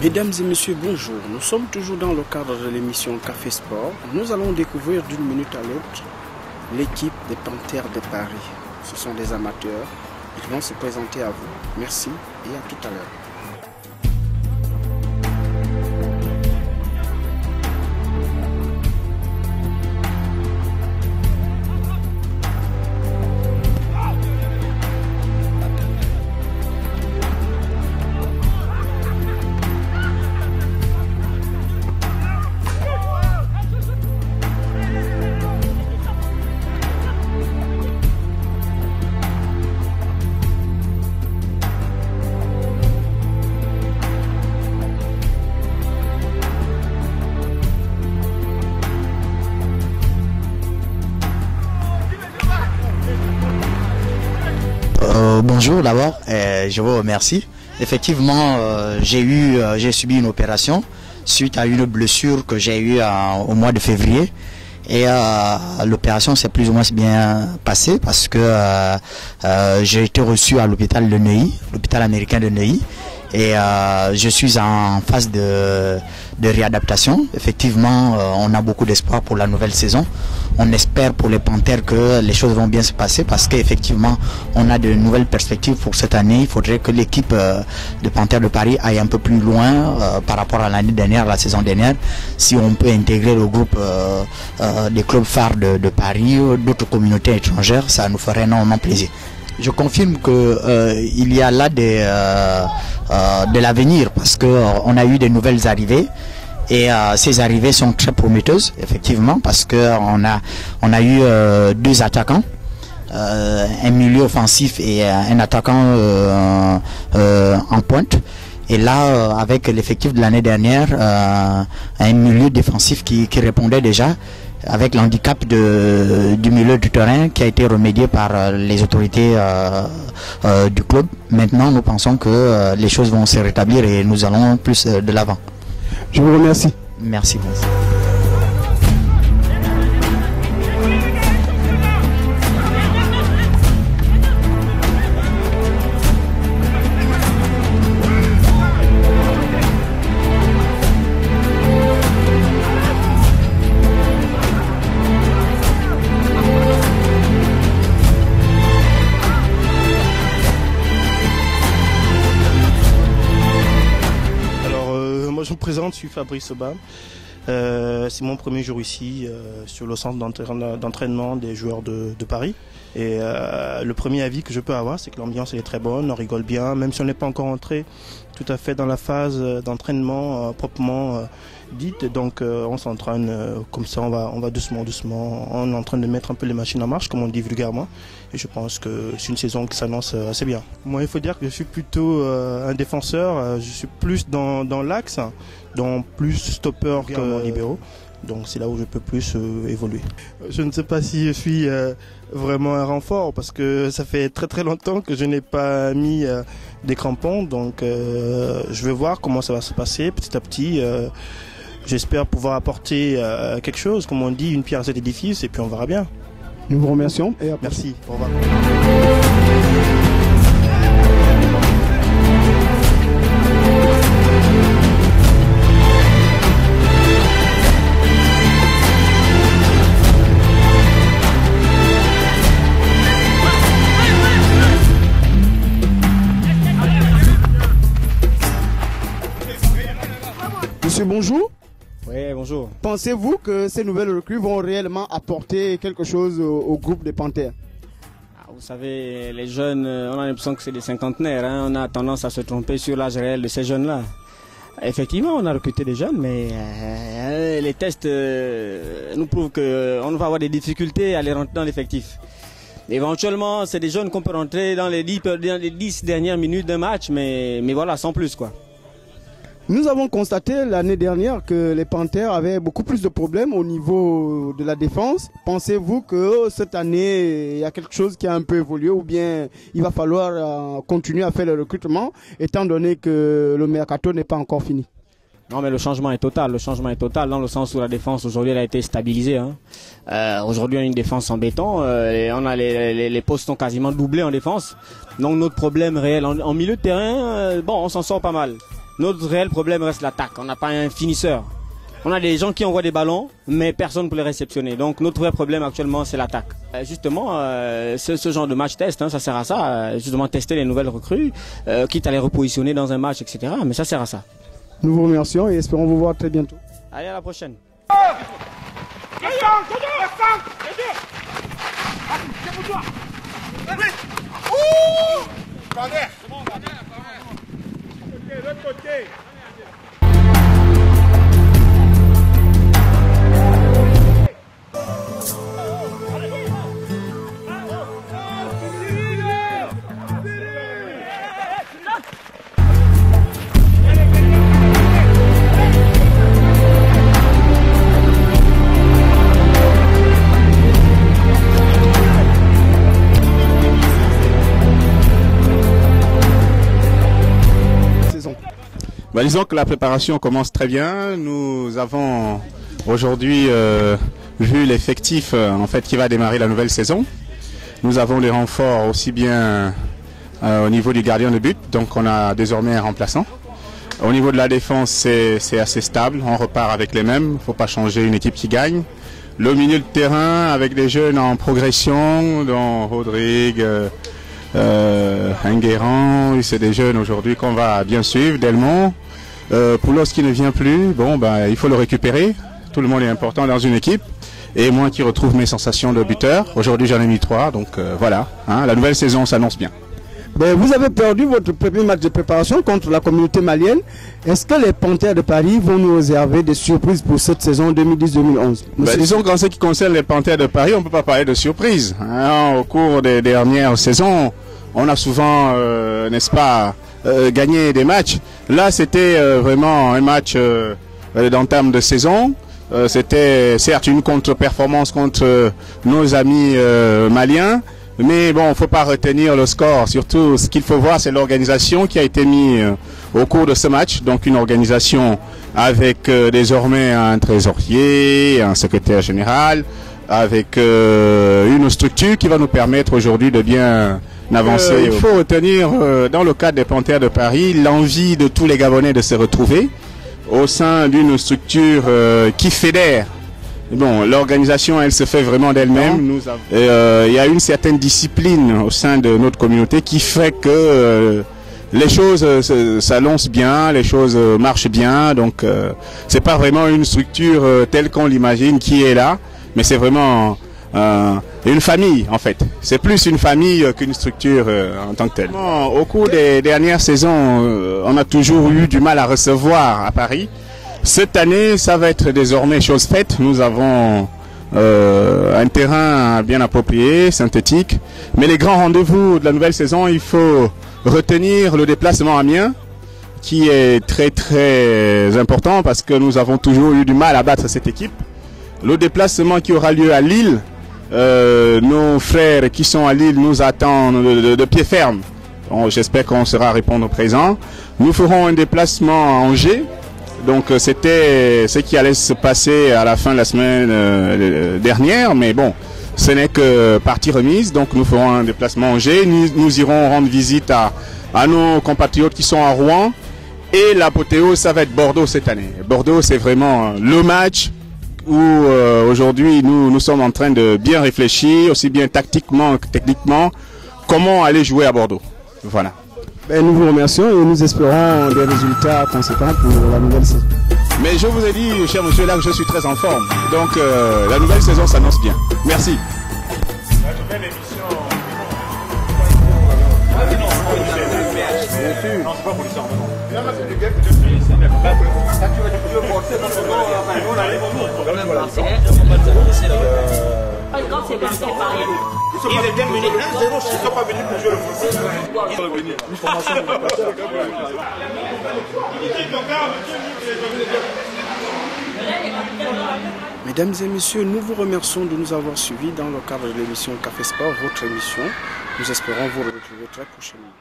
Mesdames et messieurs, bonjour. Nous sommes toujours dans le cadre de l'émission Café Sport. Nous allons découvrir d'une minute à l'autre l'équipe des Panthères de Paris. Ce sont des amateurs. Ils vont se présenter à vous. Merci et à tout à l'heure. Bonjour d'abord, je vous remercie. Effectivement, j'ai subi une opération suite à une blessure que j'ai eue au mois de février. Et l'opération s'est plus ou moins bien passée parce que j'ai été reçu à l'hôpital de Neuilly, l'hôpital américain de Neuilly. Et je suis en phase de réadaptation. Effectivement, on a beaucoup d'espoir pour la nouvelle saison. On espère pour les Panthères que les choses vont bien se passer parce qu'effectivement, on a de nouvelles perspectives pour cette année. Il faudrait que l'équipe de Panthères de Paris aille un peu plus loin par rapport à l'année dernière, la saison dernière. Si on peut intégrer le groupe des clubs phares de Paris, d'autres communautés étrangères, ça nous ferait énormément plaisir. Je confirme que il y a là de l'avenir parce que on a eu de nouvelles arrivées et ces arrivées sont très prometteuses effectivement parce que on a eu deux attaquants, un milieu offensif et un attaquant en pointe. Et là, avec l'effectif de l'année dernière, un milieu défensif qui répondait déjà, avec l'handicap du milieu du terrain qui a été remédié par les autorités du club. Maintenant, nous pensons que les choses vont se rétablir et nous allons plus de l'avant. Je vous remercie. Merci. Je me présente, je suis Fabrice Soba. C'est mon premier jour ici sur le centre d'entraînement des joueurs de Paris. Et le premier avis que je peux avoir, c'est que l'ambiance est très bonne, on rigole bien, même si on n'est pas encore entré tout à fait dans la phase d'entraînement proprement dite. Donc on s'entraîne comme ça, on va doucement. On est en train de mettre un peu les machines en marche, comme on dit vulgairement. Et je pense que c'est une saison qui s'annonce assez bien. Moi, il faut dire que je suis plutôt un défenseur. Je suis plus dans l'axe, donc plus stopper que libéraux. Donc c'est là où je peux plus évoluer. Je ne sais pas si je suis vraiment un renfort parce que ça fait très longtemps que je n'ai pas mis des crampons. Donc je vais voir comment ça va se passer petit à petit. J'espère pouvoir apporter quelque chose, comme on dit, une pierre à cet édifice et puis on verra bien. Nous vous remercions. Et merci. Au revoir. Monsieur, bonjour. Oui, bonjour. Pensez-vous que ces nouvelles recrues vont réellement apporter quelque chose au groupe des Panthères? Vous savez, les jeunes, on a l'impression que c'est des cinquantenaires. Hein. On a tendance à se tromper sur l'âge réel de ces jeunes-là. Effectivement, on a recruté des jeunes, mais les tests nous prouvent qu'on va avoir des difficultés à les rentrer dans l'effectif. Éventuellement, c'est des jeunes qu'on peut rentrer dans les 10 dernières minutes d'un match, mais voilà, sans plus, quoi. Nous avons constaté l'année dernière que les Panthères avaient beaucoup plus de problèmes au niveau de la défense. Pensez-vous que cette année, il y a quelque chose qui a un peu évolué ou bien il va falloir continuer à faire le recrutement étant donné que le mercato n'est pas encore fini? Non, mais le changement est total. Le changement est total dans le sens où la défense aujourd'hui elle a été stabilisée. Hein. Aujourd'hui on a une défense en béton. Et on a les postes sont quasiment doublés en défense. Donc notre problème réel en milieu de terrain, bon, on s'en sort pas mal. Notre réel problème reste l'attaque. On n'a pas un finisseur. On a des gens qui envoient des ballons, mais personne pour les réceptionner. Donc notre vrai problème actuellement, c'est l'attaque. Justement, ce genre de match test, hein, ça sert à ça, justement tester les nouvelles recrues, quitte à les repositionner dans un match, etc. Mais ça sert à ça. Nous vous remercions et espérons vous voir très bientôt. Allez, à la prochaine. Disons que la préparation commence très bien. Nous avons aujourd'hui vu l'effectif en fait qui va démarrer la nouvelle saison. Nous avons les renforts aussi bien au niveau du gardien de but, donc on a désormais un remplaçant. Au niveau de la défense, c'est assez stable. On repart avec les mêmes. Il ne faut pas changer une équipe qui gagne. Le milieu de terrain avec des jeunes en progression, dont Rodrigue, Enguerrand, c'est des jeunes aujourd'hui qu'on va bien suivre. Delmont. Poulos qui ne vient plus, bon il faut le récupérer. Tout le monde est important dans une équipe. Et moi qui retrouve mes sensations de buteur. Aujourd'hui j'en ai mis 3, donc voilà. Hein, la nouvelle saison s'annonce bien. Vous avez perdu votre premier match de préparation contre la communauté malienne. Est-ce que les Panthères de Paris vont nous réserver des surprises pour cette saison 2010-2011? Disons qu'en ce qui concerne les Panthères de Paris, on ne peut pas parler de surprises. Hein, au cours des dernières saisons, on a souvent, n'est-ce pas, gagné des matchs. Là, c'était vraiment un match d'entame de saison. C'était certes une contre-performance contre nos amis maliens. Mais bon, il ne faut pas retenir le score. Surtout, ce qu'il faut voir, c'est l'organisation qui a été mise au cours de ce match. Donc, une organisation avec désormais un trésorier, un secrétaire général, avec une structure qui va nous permettre aujourd'hui de bien avancer. Il faut retenir, dans le cadre des Panthères de Paris, l'envie de tous les Gabonais de se retrouver au sein d'une structure qui fédère. Bon, l'organisation, elle se fait vraiment d'elle-même. Il y a une certaine discipline au sein de notre communauté qui fait que les choses s'annoncent bien, les choses marchent bien. Donc, c'est pas vraiment une structure telle qu'on l'imagine qui est là, mais c'est vraiment une famille en fait. C'est plus une famille qu'une structure en tant que telle. Au cours des dernières saisons, on a toujours eu du mal à recevoir à Paris. Cette année, ça va être désormais chose faite. Nous avons un terrain bien approprié, synthétique. Mais les grands rendez-vous de la nouvelle saison, il faut retenir le déplacement à Amiens, qui est très très important parce que nous avons toujours eu du mal à battre cette équipe. Le déplacement qui aura lieu à Lille, nos frères qui sont à Lille nous attendent de pied ferme. J'espère qu'on sera à répondre présent. Nous ferons un déplacement à Angers. Donc c'était ce qui allait se passer à la fin de la semaine dernière, mais bon, ce n'est que partie remise. Donc nous ferons un déplacement à Angers, nous irons rendre visite à nos compatriotes qui sont à Rouen. Et l'apothéose, ça va être Bordeaux cette année. Bordeaux, c'est vraiment le match où aujourd'hui nous sommes en train de bien réfléchir, aussi bien tactiquement que techniquement, comment aller jouer à Bordeaux. Voilà. Nous vous remercions et nous espérons des résultats conséquents pour la nouvelle saison. Mais je vous ai dit, cher monsieur, là que je suis très en forme. Donc la nouvelle saison s'annonce bien. Merci. Ils étaient menés 1-0, ils ne sont pas venus pour jouer le football. Mesdames et messieurs, nous vous remercions de nous avoir suivis dans le cadre de l'émission Café Sport, votre émission. Nous espérons vous retrouver très prochainement.